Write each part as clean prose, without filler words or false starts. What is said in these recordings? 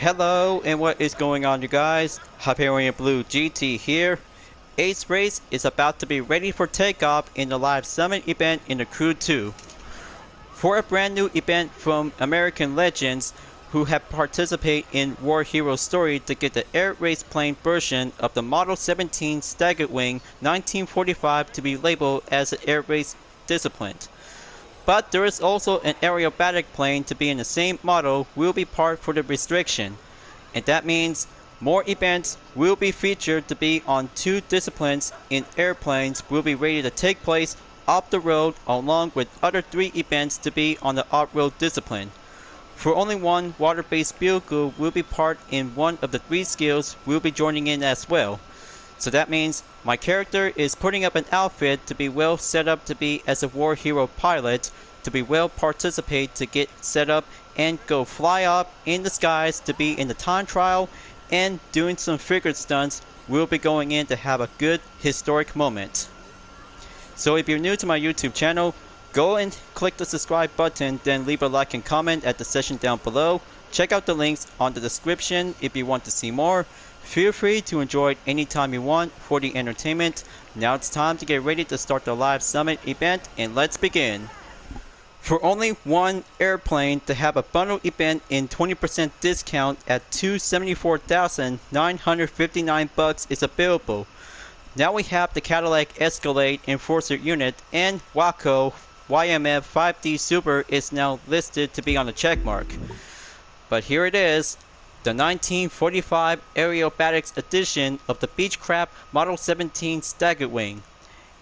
Hello, and what is going on, you guys? Hyperion-Blue-GT here. Air Race is about to be ready for takeoff in the live summit event in the Crew 2. For a brand new event from American legends who have participated in War Hero Story to get the air race plane version of the Model 17 Steggerwing 1945 to be labeled as an air race discipline. But there is also an aerobatic plane to be in the same model will be part for the restriction. And that means more events will be featured to be on two disciplines in airplanes will be ready to take place off the road along with other three events to be on the off-road discipline. For only one water-based vehicle will be part in one of the three skills will be joining in as well. So that means my character is putting up an outfit to be well set up to be as a war hero pilot, to be well participate to get set up and go fly up in the skies to be in the time trial and doing some figure stunts. We'll be going in to have a good historic moment. So if you're new to my YouTube channel, go and click the subscribe button, then leave a like and comment at the section down below. Check out the links on the description if you want to see more. Feel free to enjoy it anytime you want for the entertainment. Now it's time to get ready to start the live summit event, and let's begin. For only one airplane to have a bundle event in 20% discount at $274,959 is available. Now we have the Cadillac Escalade Enforcer unit, and Waco YMF 5D Super is now listed to be on the checkmark. But here it is. The 1945 Aerobatics edition of the BeechCraft Model 17 Steggerwing.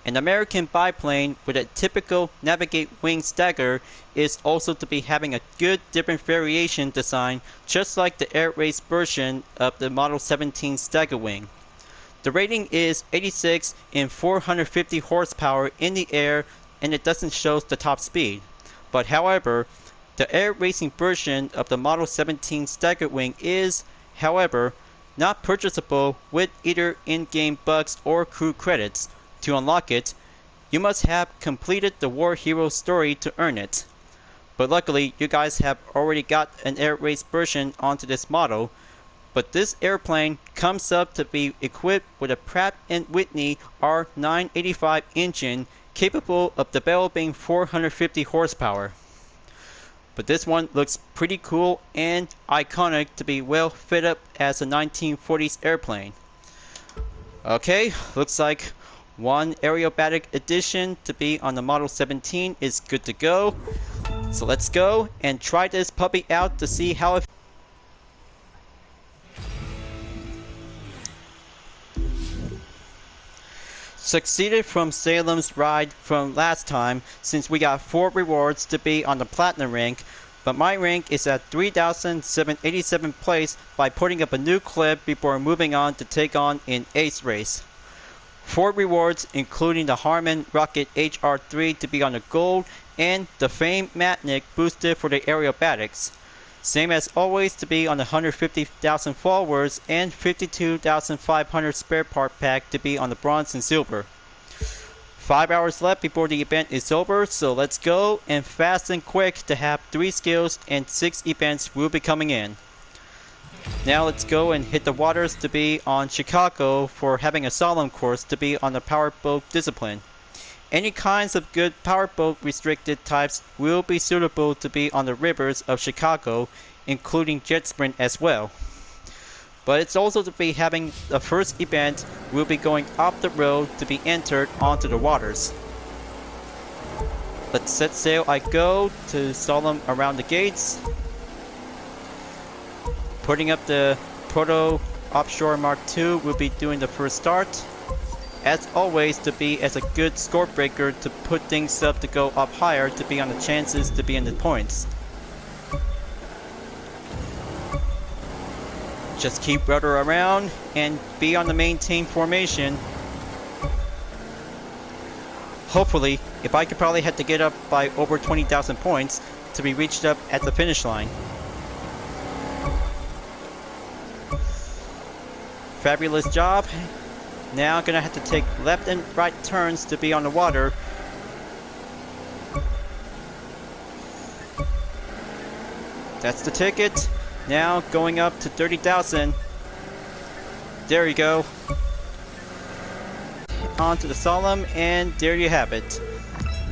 An American biplane with a typical navigate wing stagger is also to be having a good different variation design just like the air race version of the Model 17 Steggerwing. The rating is 86 in 450 horsepower in the air, and it doesn't show the top speed. But however, the air racing version of the Model 17 Steggerwing is, however, not purchasable with either in-game bucks or crew credits. To unlock it, you must have completed the War Hero Story to earn it. But luckily, you guys have already got an air race version onto this model. But this airplane comes up to be equipped with a Pratt & Whitney R985 engine capable of developing 450 horsepower. But this one looks pretty cool and iconic to be well fit up as a 1940s airplane. Okay, looks like one Aerobatic edition to be on the Model 17 is good to go. So let's go and try this puppy out to see how it succeeded from Salem's ride from last time, since we got 4 rewards to be on the platinum rank, but my rank is at 3,787 place by putting up a new clip before moving on to take on in Air Race. 4 rewards including the Harman Rocket HR3 to be on the gold and the famed Matnik boosted for the Aerobatics. Same as always to be on the 150,000 followers and 52,500 spare part pack to be on the bronze and silver. 5 hours left before the event is over, so let's go and fast and quick to have 3 skills and 6 events will be coming in. Now let's go and hit the waters to be on Chicago for having a solemn course to be on the powerboat discipline. Any kinds of good powerboat restricted types will be suitable to be on the rivers of Chicago, including jet sprint as well. But it's also to be having the first event will be going off the road to be entered onto the waters. Let's set sail I go to solemn around the gates. Putting up the Proto Offshore Mark II will be doing the first start. As always, to be as a good score breaker to put things up to go up higher to be on the chances to be in the points. Just keep rudder around and be on the maintain formation. Hopefully, if I could probably have to get up by over 20,000 points to be reached up at the finish line. Fabulous job. Now gonna have to take left and right turns to be on the water. That's the ticket. Now going up to 30,000. There you go. Onto the solemn, and there you have it.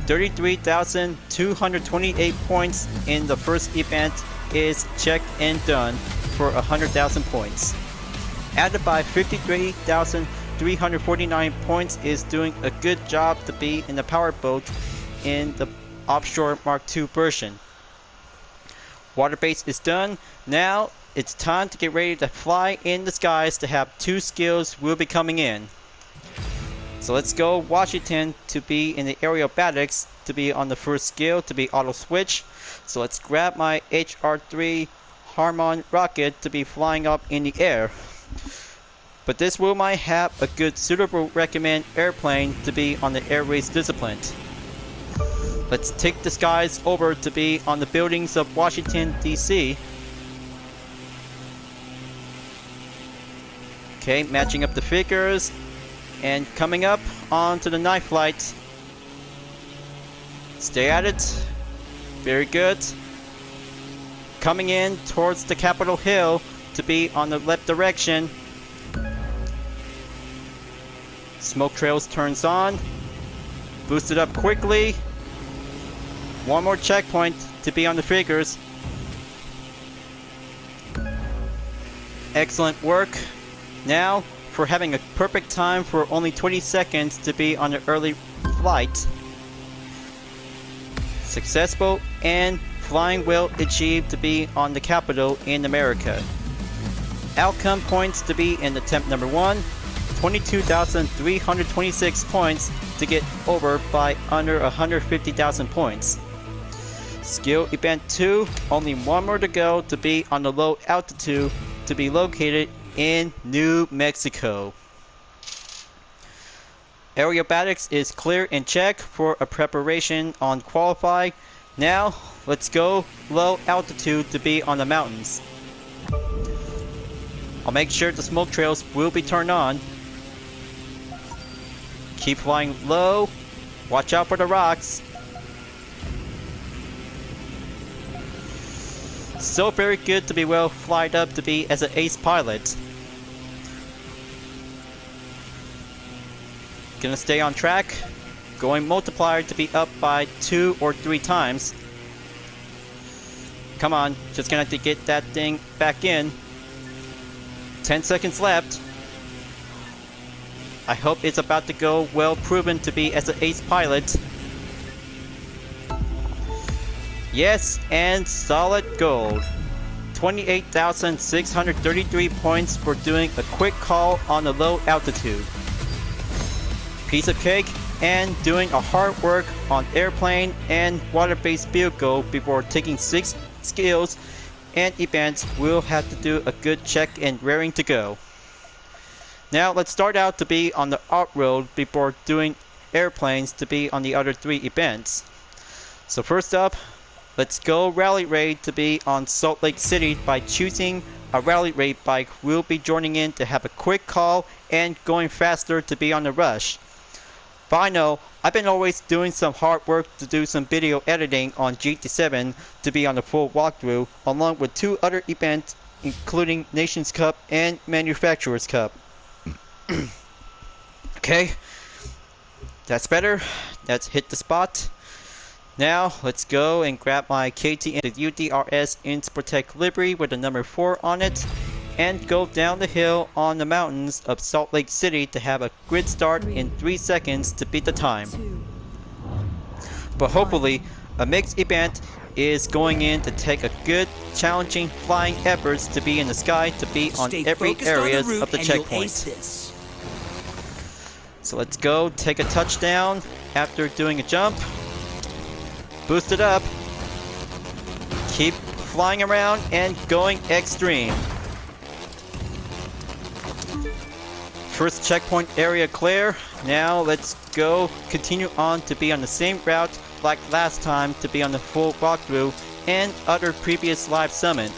33,228 points in the first event is checked and done for 100,000 points. Added by 53,349 points is doing a good job to be in the powerboat in the Offshore Mark II version. Water base is done. Now it's time to get ready to fly in the skies to have 2 skills will be coming in. So let's go Washington to be in the Aerobatics to be on the first skill to be auto switch. So let's grab my HR-3 Harmon rocket to be flying up in the air. But this will might have a good suitable recommend airplane to be on the air race discipline. Let's take the skies over to be on the buildings of Washington, D.C. Okay, matching up the figures. And coming up onto the night flight. Stay at it. Very good. Coming in towards the Capitol Hill to be on the left direction. Smoke trails turns on. Boosted up quickly. One more checkpoint to be on the figures. Excellent work. Now, for having a perfect time for only 20 seconds to be on the early flight. Successful and flying well achieved to be on the Capitol in America. Outcome points to be in attempt number 1, 22,326 points to get over by under 150,000 points. Skill event 2, only one more to go to be on the low altitude to be located in New Mexico. Aerobatics is clear and check for a preparation on qualify. Now let's go low altitude to be on the mountains. I'll make sure the smoke trails will be turned on. Keep flying low. Watch out for the rocks. So very good to be well flied up to be as an ace pilot. Gonna stay on track. Going multiplier to be up by 2 or 3 times. Come on, just gonna have to get that thing back in. 10 seconds left. I hope it's about to go well proven to be as an ace pilot. Yes, and solid gold. 28,633 points for doing a quick call on the low altitude. Piece of cake, and doing a hard work on airplane and water-based vehicle before taking 6 skills and events. We'll have to do a good check and raring to go. Now let's start out to be on the off-road before doing airplanes to be on the other 3 events. So first up, let's go rally raid to be on Salt Lake City by choosing a rally raid bike. We'll be joining in to have a quick call and going faster to be on the rush. But I know I've been always doing some hard work to do some video editing on GT7 to be on the full walkthrough, along with 2 other events including Nations Cup and Manufacturers Cup. Okay, that's better. Let's hit the spot. Now let's go and grab my KTM, the UDRS Insportec livery with the number 4 on it, and go down the hill on the mountains of Salt Lake City to have a grid start in 3 seconds to beat the time. But hopefully a mixed event is going in to take a good challenging flying efforts to be in the sky to be on every areas of the checkpoint. So let's go take a touchdown after doing a jump. Boost it up. Keep flying around and going extreme. First checkpoint area clear. Now let's go continue on to be on the same route like last time to be on the full walkthrough and other previous live summit.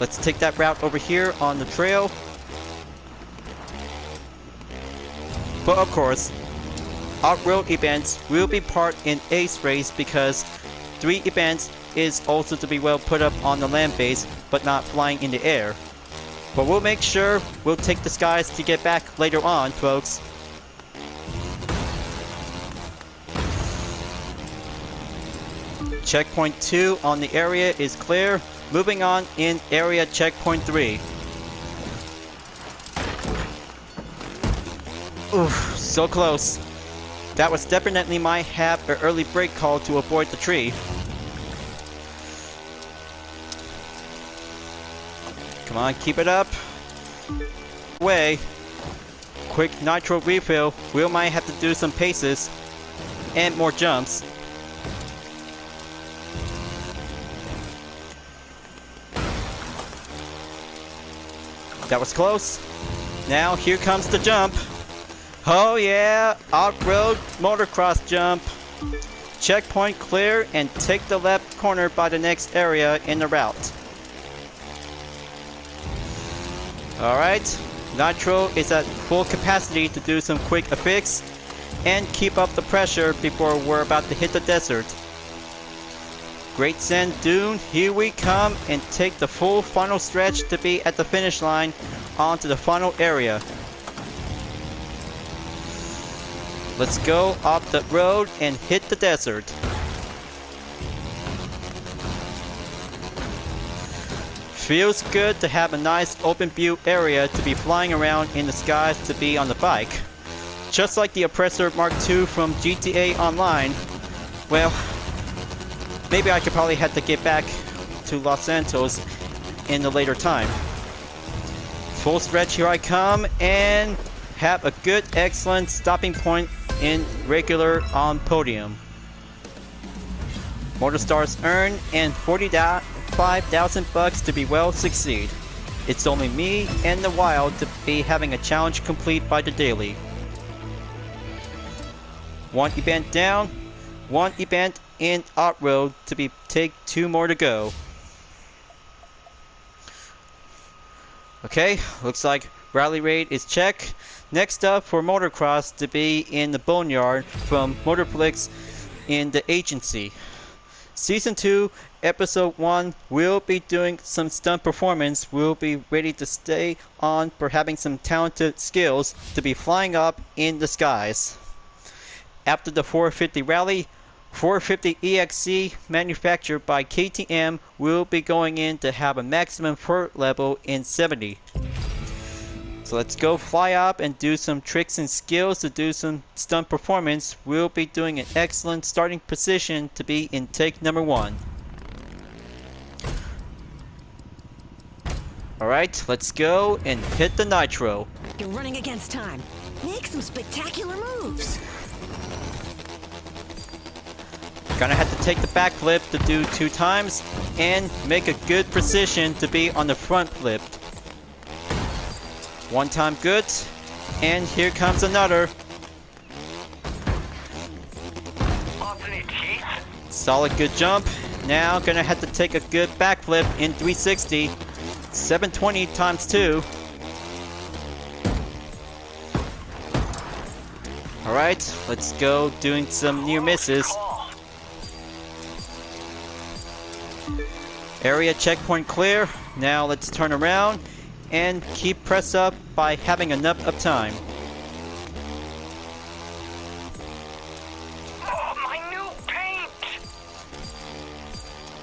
Let's take that route over here on the trail. But of course, off-road events will be part in Ace Race because 3 events is also to be well put up on the land base, but not flying in the air. But we'll make sure we'll take the skies to get back later on, folks. Checkpoint 2 on the area is clear. Moving on in area checkpoint 3. Oof, so close. That was definitely might have an early brake call to avoid the tree. Come on, keep it up. Way. Quick nitro refill. We might have to do some paces and more jumps. That was close. Now here comes the jump. Oh yeah, off-road motocross jump. Checkpoint clear and take the left corner by the next area in the route. Alright, nitro is at full capacity to do some quick affix and keep up the pressure before we're about to hit the desert. Great Sand Dune, here we come, and take the full final stretch to be at the finish line onto the final area. Let's go off the road and hit the desert. Feels good to have a nice open view area to be flying around in the skies to be on the bike. Just like the Oppressor Mark II from GTA Online. Well, maybe I could probably have to get back to Los Santos in a later time. Full stretch, here I come, and have a good, excellent stopping point in regular on podium. Motor stars earned and 45,000 bucks to be well succeed. It's only me and the Wild to be having a challenge complete by the daily. One event down, one event in off-road to be take 2 more to go. Okay, looks like rally raid is checked. Next up for motocross to be in the Boneyard from Motorflix in the agency. Season 2, Episode 1 will be doing some stunt performance. We'll be ready to stay on for having some talented skills to be flying up in the skies. After the 450 rally, 450 EXC manufactured by KTM will be going in to have a maximum flirt level in 70. So let's go fly up and do some tricks and skills to do some stunt performance. We'll be doing an excellent starting position to be in take number 1. Alright, let's go and hit the nitro. You're running against time. Make some spectacular moves. Gonna have to take the back flip to do 2 times and make a good precision to be on the front flip. 1 time good, and here comes another. Solid good jump. Now gonna have to take a good backflip in 360. 720 times 2. Alright, let's go doing some near misses. Area checkpoint clear. Now let's turn around and keep press up by having enough of time. Oh, my new paint!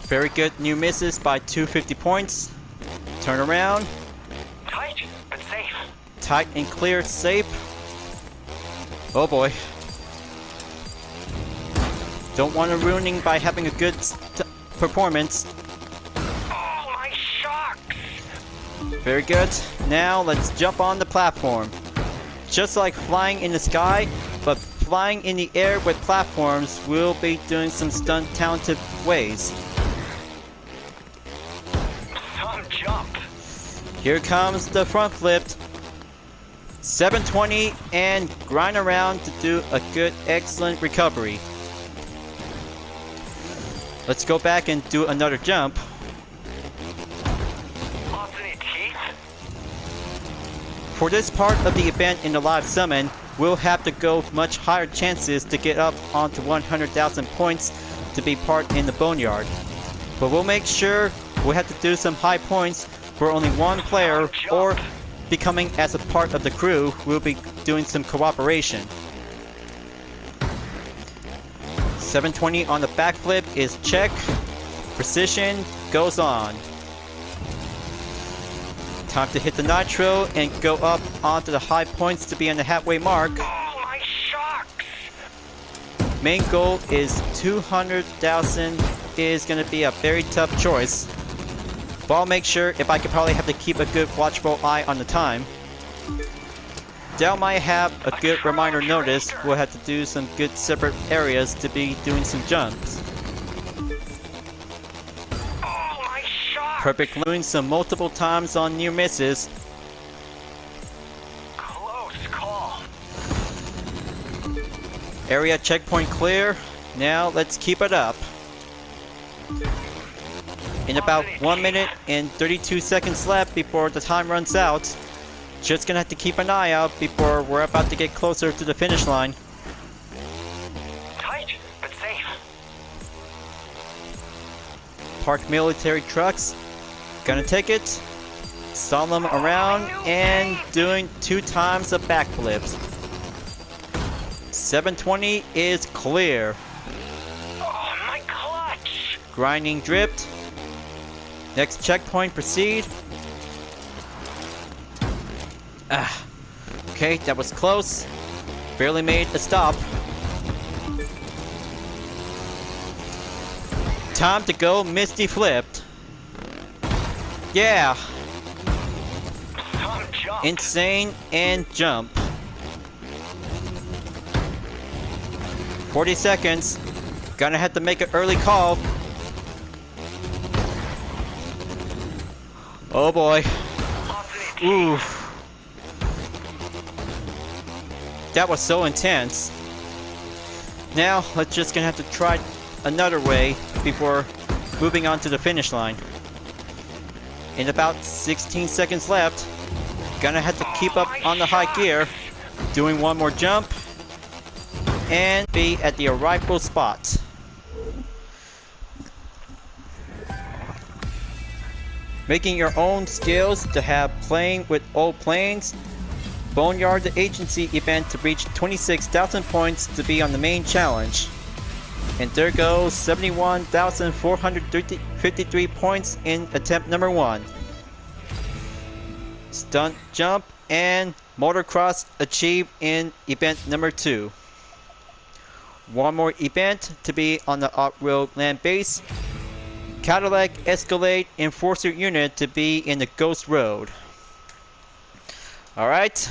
Very good new misses by 250 points. Turn around. Tight, but safe. Tight and clear, safe. Oh boy. Don't want to ruining by having a good performance. Oh, my shocks! Very good. Now let's jump on the platform. Just like flying in the sky, but flying in the air with platforms, we'll be doing some stunt talented ways. Some jump. Here comes the front flip. 720 and grind around to do a good, excellent recovery. Let's go back and do another jump. For this part of the event in the live summon, we'll have to go much higher chances to get up onto 100,000 points to be part in the boneyard. But we'll make sure we have to do some high points for only one player, or becoming as a part of the crew, we'll be doing some cooperation. 720 on the backflip is check. Precision goes on. Time to hit the nitro and go up onto the high points to be on the halfway mark. Oh, my shocks! Main goal is 200,000. Is going to be a very tough choice. But I'll make sure if I could probably have to keep a good watchful eye on the time. Dell might have a good reminder notice. We'll have to do some good separate areas to be doing some jumps. Oh, my shocks! Perfect landing some multiple times on near misses. Close call. Area checkpoint clear. Now let's keep it up. In about 1 minute and 32 seconds left before the time runs out. Just gonna have to keep an eye out before we're about to get closer to the finish line. Tight, but safe. Parked military trucks. Gonna take it. Stall them around and doing 2 times the backflips. 720 is clear. Oh, my clutch! Grinding drift. Next checkpoint, proceed. Okay, that was close. Barely made a stop. Time to go Misty flipped. Yeah, Some jump. insane and jump. 40 seconds. Gonna have to make an early call. Oh boy. Ooh. That was so intense. Now, let's just gonna have to try another way before moving on to the finish line. In about 16 seconds left, gonna have to keep up on the high gear, doing one more jump, and be at the arrival spot. Making your own skills to have playing with old planes. Boneyard the agency event to reach 26,000 points to be on the main challenge. And there goes 71,453 points in attempt number 1. Stunt jump and motocross achieved in event number 2. One more event to be on the off-road land base. Cadillac Escalade Enforcer unit to be in the Ghost Road. Alright,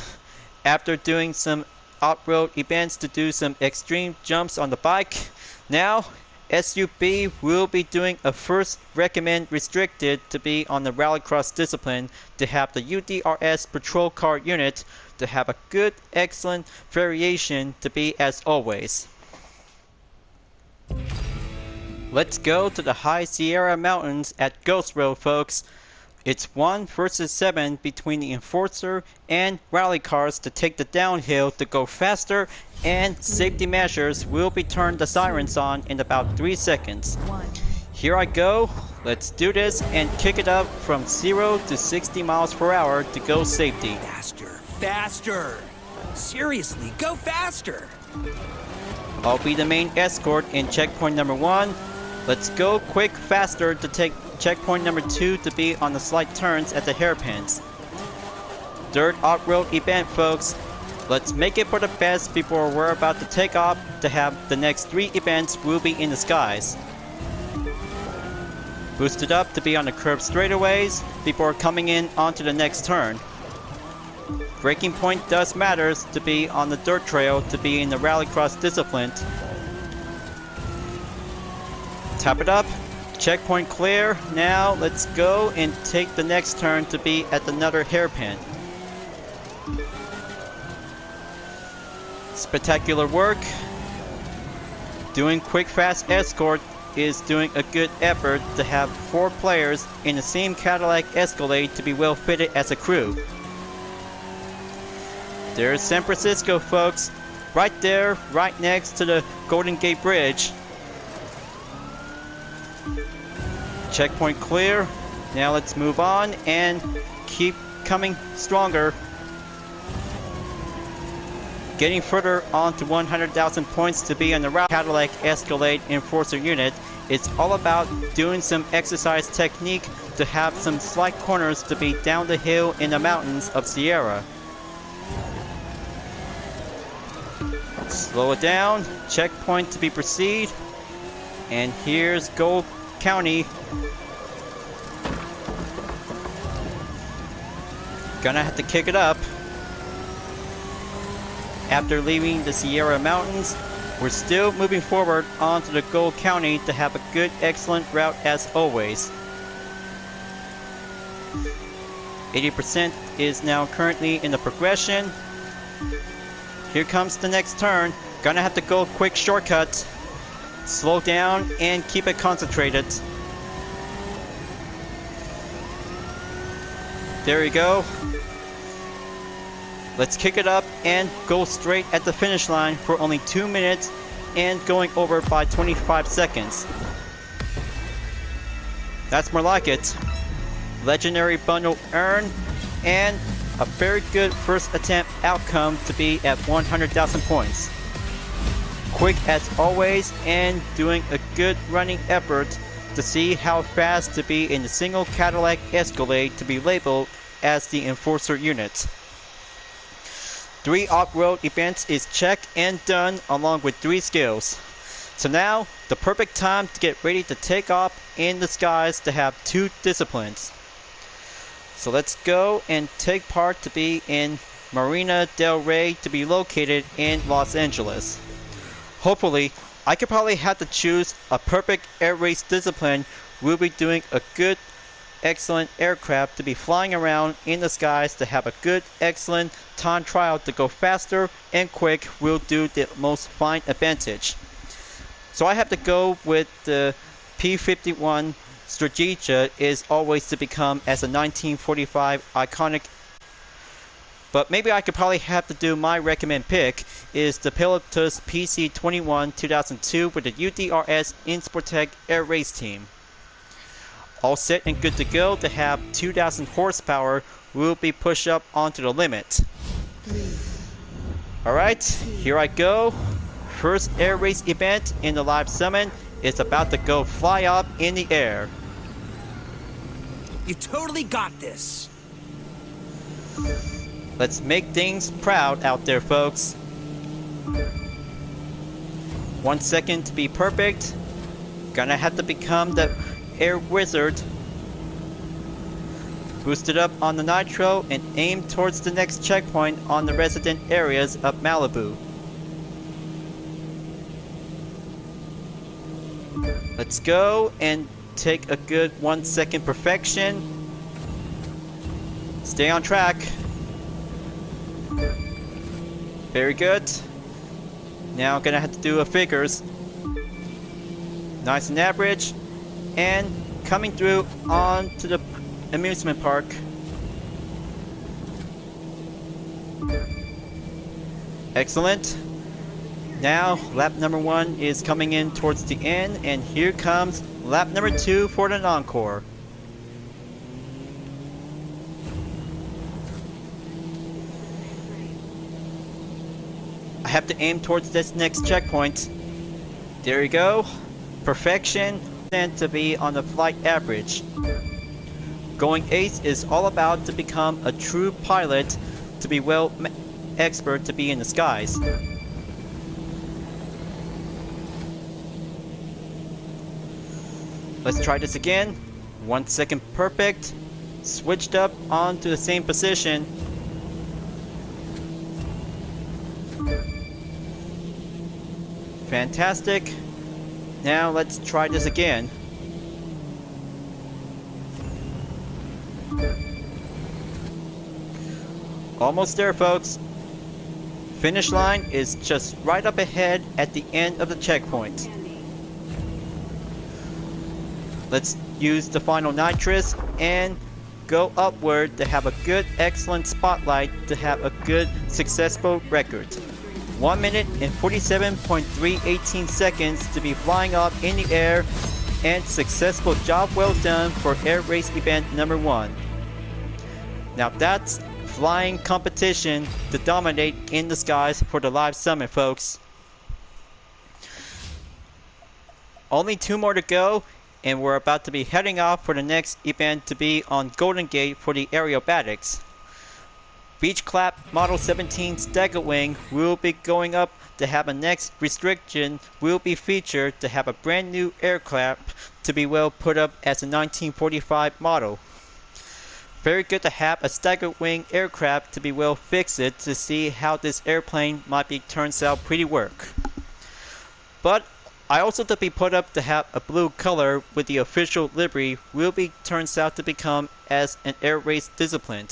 after doing some off-road events to do some extreme jumps on the bike, now SUB will be doing a first recommend restricted to be on the rallycross discipline to have the UDRS patrol car unit to have a good, excellent variation to be as always. Let's go to the High Sierra Mountains at Ghost Road, folks. It's 1 versus 7 between the Enforcer and rally cars to take the downhill to go faster, and safety measures will be turned the sirens on in about 3 seconds. Here I go. Let's do this and kick it up from 0 to 60 miles per hour to go safety. Faster, faster! Seriously, go faster! I'll be the main escort in checkpoint number 1. Let's go quick faster to take checkpoint number 2 to be on the slight turns at the hairpins. Third off-road event, folks. Let's make it for the best before we're about to take off to have the next 3 events will be in the skies. Boosted up to be on the curved straightaways before coming in onto the next turn. Braking point does matters to be on the dirt trail to be in the rallycross discipline. Tap it up. Checkpoint clear. Now let's go and take the next turn to be at another hairpin. Spectacular work. Doing quick fast escort is doing a good effort to have 4 players in the same Cadillac Escalade to be well fitted as a crew. There's San Francisco, folks. Right there, right next to the Golden Gate Bridge. Checkpoint clear. Now let's move on and keep coming stronger. Getting further on to 100,000 points to be on the route Cadillac Escalade Enforcer unit. It's all about doing some exercise technique to have some slight corners to be down the hill in the mountains of Sierra. Slow it down, checkpoint to be proceed, and here's Gold County. Gonna have to kick it up. After leaving the Sierra Mountains, we're still moving forward onto the Gold County to have a good, excellent route as always. 80% is now currently in the progression. Here comes the next turn. Gonna have to go a quick shortcut. Slow down and keep it concentrated. There we go. Let's kick it up and go straight at the finish line for only 2 minutes and going over by 25 seconds. That's more like it. Legendary bundle earned and a very good first attempt outcome to be at 100,000 points. Quick as always and doing a good running effort to see how fast to be in the single Cadillac Escalade to be labeled as the Enforcer unit. 3 off-road events is checked and done along with 3 skills. So now, the perfect time to get ready to take off in the skies to have 2 disciplines. So let's go and take part to be in Marina del Rey to be located in Los Angeles. Hopefully, I could probably have to choose a perfect air race discipline. We'll be doing a good, excellent aircraft to be flying around in the skies to have a good, excellent time trial to go faster and quick. Will do the most fine advantage. So I have to go with the P-51 Strategia is always to become as a 1945 iconic. But maybe I could probably have to do my recommend pick is the Pilotus PC-21 2002 with the UDRS Insportec Air Race team. All set and good to go to have 2,000 horsepower. Will be pushed up onto the limit. Alright, here I go. First air race event in the live summon is about to go fly up in the air. You totally got this. Let's make things proud out there, folks. 1 second to be perfect. Gonna have to become the air wizard. Boost it up on the nitro and aim towards the next checkpoint on the resident areas of Malibu. Let's go and take a good 1 second perfection. Stay on track. Very good. Now gonna have to do a figures. Nice and average. And coming through onto the amusement park. Excellent. Now lap number 1 is coming in towards the end, and here comes lap number 2 for the encore. I have to aim towards this next checkpoint. There you go. Perfection and to be on the flight average. Going ace is all about to become a true pilot, to be well expert to be in the skies. Let's try this again. 1 second perfect. Switched up onto the same position. Fantastic. Now let's try this again. Almost there, folks. Finish line is just right up ahead at the end of the checkpoint. Let's use the final nitrous and go upward to have a good, excellent spotlight to have a good, successful record. 1 minute and 47.318 seconds to be flying up in the air and successful job well done for Air Race Event number 1. Now that's flying competition to dominate in the skies for the live summit, folks. Only 2 more to go, and we're about to be heading off for the next event to be on Golden Gate for the Aerobatics. BeechCraft Model 17 Steggerwing will be going up to have a next restriction will be featured to have a brand new aircraft to be well put up as a 1945 model. Very good to have a Steggerwing aircraft to be well fixed to see how this airplane might be turns out pretty work. But I also to be put up to have a blue color with the official livery will be turns out to become as an air race discipline.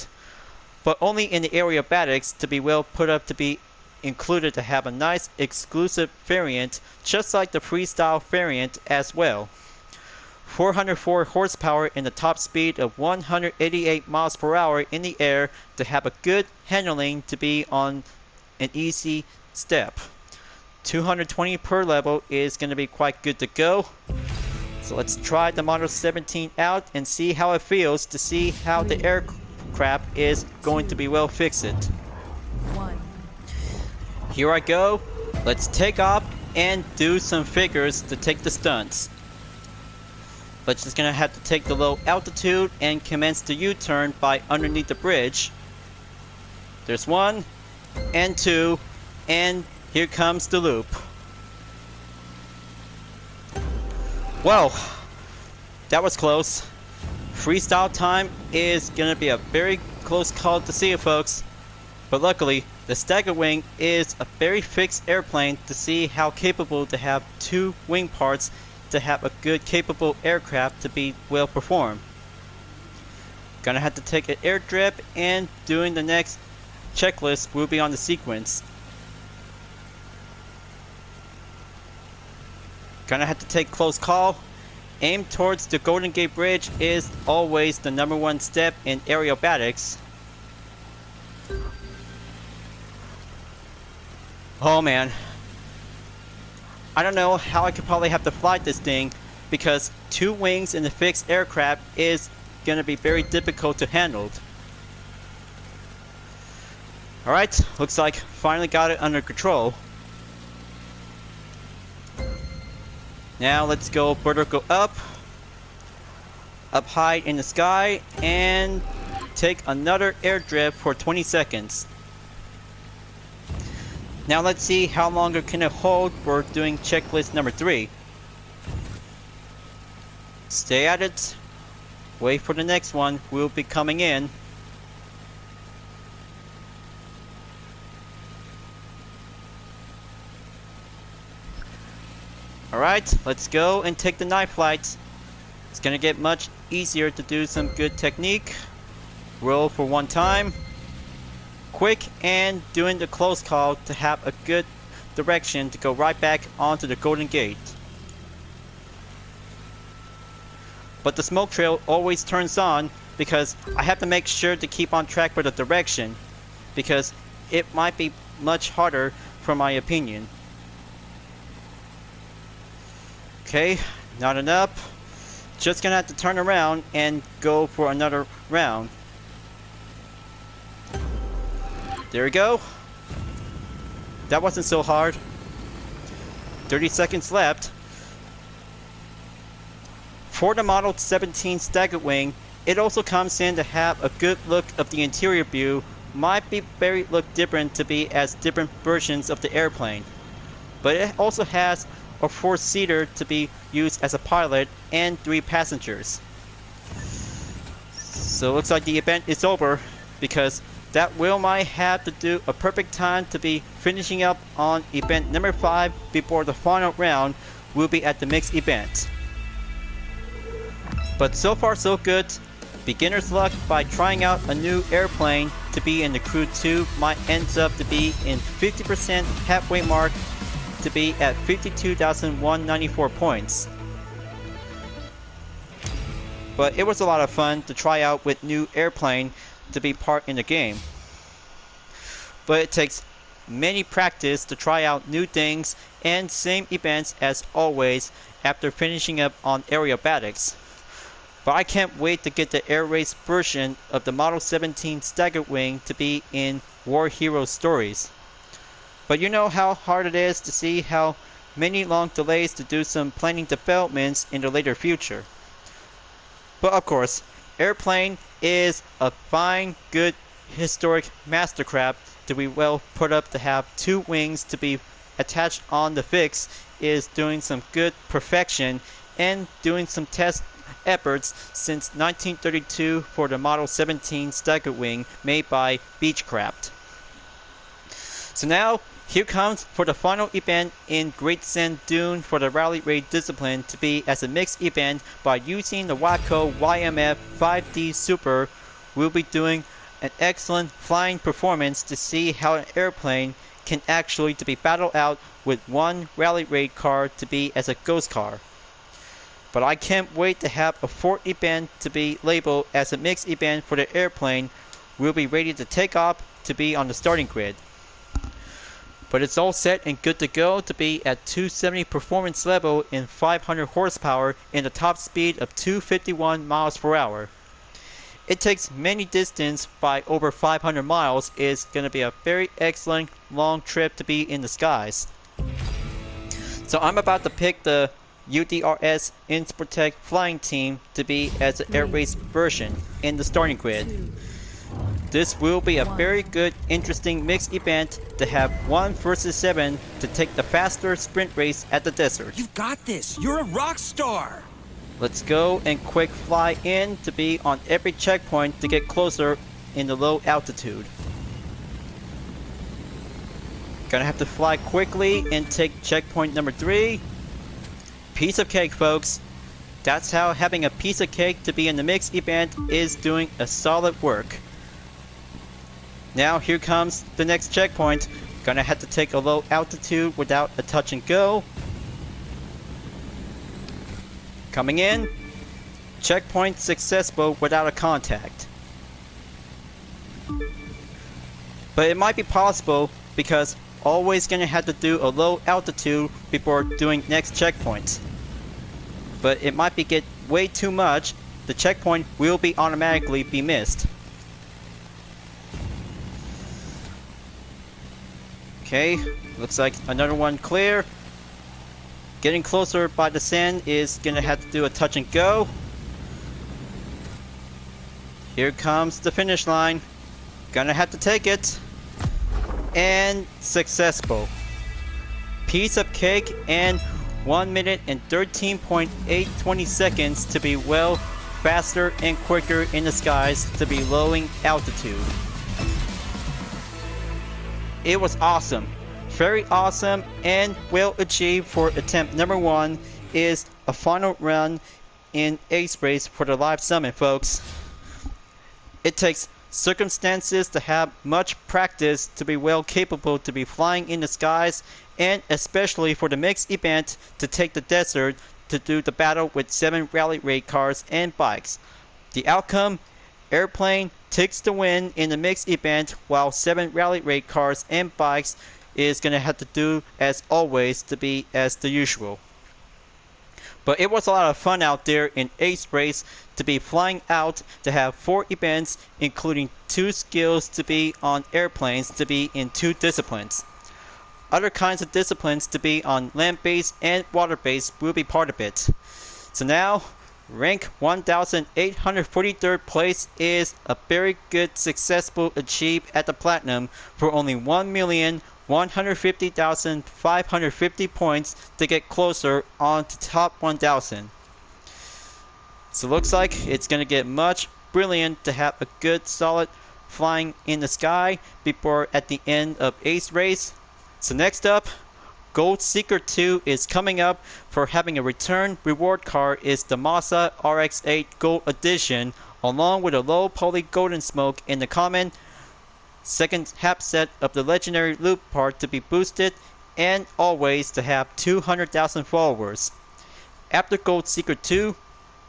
But only in the Aerobatics to be well put up to be included to have a nice exclusive variant just like the freestyle variant as well. 404 horsepower and the top speed of 188 miles per hour in the air to have a good handling to be on an easy step. 220 per level is going to be quite good to go. So let's try the Model 17 out and see how it feels to see how the aircraft is going to be well fixed. Here I go. Let's take off and do some figures to take the stunts. But just gonna have to take the low altitude and commence the U-turn by underneath the bridge. There's 1 and 2 and here comes the loop. Whoa, that was close. Freestyle time is gonna be a very close call to see it, folks. But luckily, the Steggerwing is a very fixed airplane to see how capable to have 2 wing parts to have a good capable aircraft to be well performed. Gonna have to take an air drip and doing the next checklist will be on the sequence. Gonna have to take close call. Aim towards the Golden Gate Bridge is always the #1 step in aerobatics. Oh man, I don't know how I could probably have to fly this thing because 2 wings in the fixed aircraft is gonna be very difficult to handle. Alright, looks like finally got it under control. Now let's go vertical up high in the sky and take another air drift for 20 seconds. Now let's see how longer can it hold for doing checklist number 3. Stay at it. Wait for the next one. We'll be coming in. Alright, let's go and take the night flight. It's gonna get much easier to do some good technique. Roll for 1 time. Quick and doing the close call to have a good direction to go right back onto the Golden Gate. But the smoke trail always turns on because I have to make sure to keep on track for the direction because it might be much harder for my opinion. Okay, not enough. Just gonna have to turn around and go for another round. There we go. That wasn't so hard. 30 seconds left. For the Model 17 Steggerwing, it also comes in to have a good look of the interior view. Might be very look different to be as different versions of the airplane. But it also has a 4-seater to be used as a pilot and 3 passengers. So it looks like the event is over because that will might have to do a perfect time to be finishing up on event number 5 before the final round will be at the mixed event. But so far so good. Beginner's luck by trying out a new airplane to be in the Crew 2 might ends up to be in 50% halfway mark to be at 52,194 points. But it was a lot of fun to try out with new airplane to be part in the game. But it takes many practice to try out new things and same events as always after finishing up on Aerobatics. But I can't wait to get the Air Race version of the Model 17 Steggerwing to be in War Hero stories. But you know how hard it is to see how many long delays to do some planning developments in the later future. But of course, Airplane is a fine, good, historic mastercraft to be well put up to have two wings to be attached on the fix is doing some good perfection and doing some test efforts since 1932 for the Model 17 Steggerwing made by BeechCraft. So now, here comes for the final event in Great Sand Dune for the Rally Raid discipline to be as a mixed event by using the Waco YMF 5D Super. We'll be doing an excellent flying performance to see how an airplane can actually to be battled out with one Rally Raid car to be as a ghost car. But I can't wait to have a fourth event to be labeled as a mixed event for the airplane. We'll be ready to take off to be on the starting grid. But it's all set and good to go to be at 270 performance level and 500 horsepower and a top speed of 251 miles per hour. It takes many distance by over 500 miles. It's going to be a very excellent long trip to be in the skies. So I'm about to pick the UDRS Inspirtech flying team to be as an Air Race version in the starting grid. This will be a very good, interesting mixed event to have 1 versus 7 to take the faster sprint race at the desert. You've got this. You're a rock star. Let's go and quick fly in to be on every checkpoint to get closer in the low altitude. Gonna have to fly quickly and take checkpoint number 3. Piece of cake, folks. That's how having a piece of cake to be in the mixed event is doing a solid work. Now here comes the next checkpoint. Gonna have to take a low altitude without a touch and go. Coming in. Checkpoint successful without a contact. But it might be possible because always gonna have to do a low altitude before doing next checkpoint. But it might be get way too much. The checkpoint will be automatically be missed. Okay, looks like another one clear. Getting closer by the sand is gonna have to do a touch and go. Here comes the finish line. Gonna have to take it. And successful. Piece of cake and 1 minute and 13.820 seconds to be well faster and quicker in the skies to be lowering altitude. It was awesome. Very awesome and well achieved for attempt number 1 is a final run in Ace Race for the live summit, folks. It takes circumstances to have much practice to be well capable to be flying in the skies, and especially for the mixed event to take the desert to do the battle with 7 rally raid cars and bikes. The outcome, airplane takes the win in the mixed event while 7 rally raid cars and bikes is going to have to do as always to be as the usual. But it was a lot of fun out there in Ace Race to be flying out to have 4 events including 2 skills to be on airplanes to be in 2 disciplines. Other kinds of disciplines to be on land-based and water-based will be part of it. So now, rank 1843rd place is a very good successful achieved at the Platinum for only 1,150,550 points to get closer on to top 1,000. So looks like it's going to get much brilliant to have a good solid flying in the sky before at the end of Ace Race. So next up, Gold Seeker 2 is coming up for having a return reward card is the Mazda RX-8 Gold Edition along with a low poly golden smoke in the common. Second half set of the legendary loop part to be boosted and always to have 200,000 followers. After Gold Seeker 2,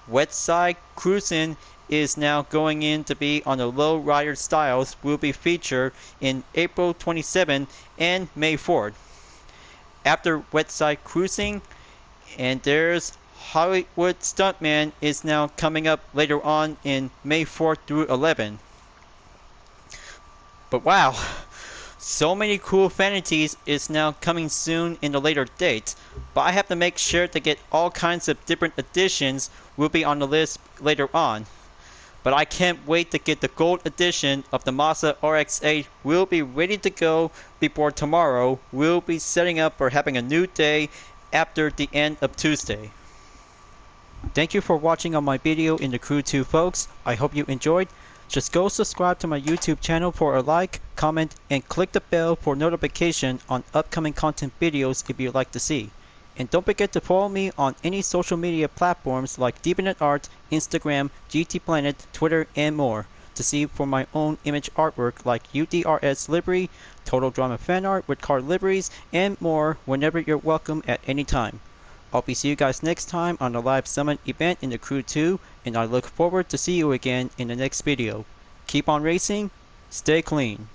Wet Side Cruisin' is now going in to be on the low rider styles will be featured in April 27 and May 4th. After wet side cruising, and there's Hollywood Stuntman is now coming up later on in May 4th through 11. But wow, so many cool fantasies is now coming soon in the later dates, but I have to make sure to get all kinds of different editions will be on the list later on. But I can't wait to get the gold edition of the Mazda RX-8 will be ready to go before tomorrow. We'll be setting up for having a new day after the end of Tuesday. Thank you for watching on my video in the Crew 2 folks. I hope you enjoyed. Just go subscribe to my YouTube channel for a like, comment, and click the bell for notification on upcoming content videos if you'd like to see. And don't forget to follow me on any social media platforms like Deviant Art, Instagram, GT Planet, Twitter, and more to see for my own image artwork like UDRS livery, Total Drama fan art with card liveries, and more whenever you're welcome at any time. I'll be see you guys next time on the live summit event in the Crew 2, and I look forward to see you again in the next video. Keep on racing, stay clean.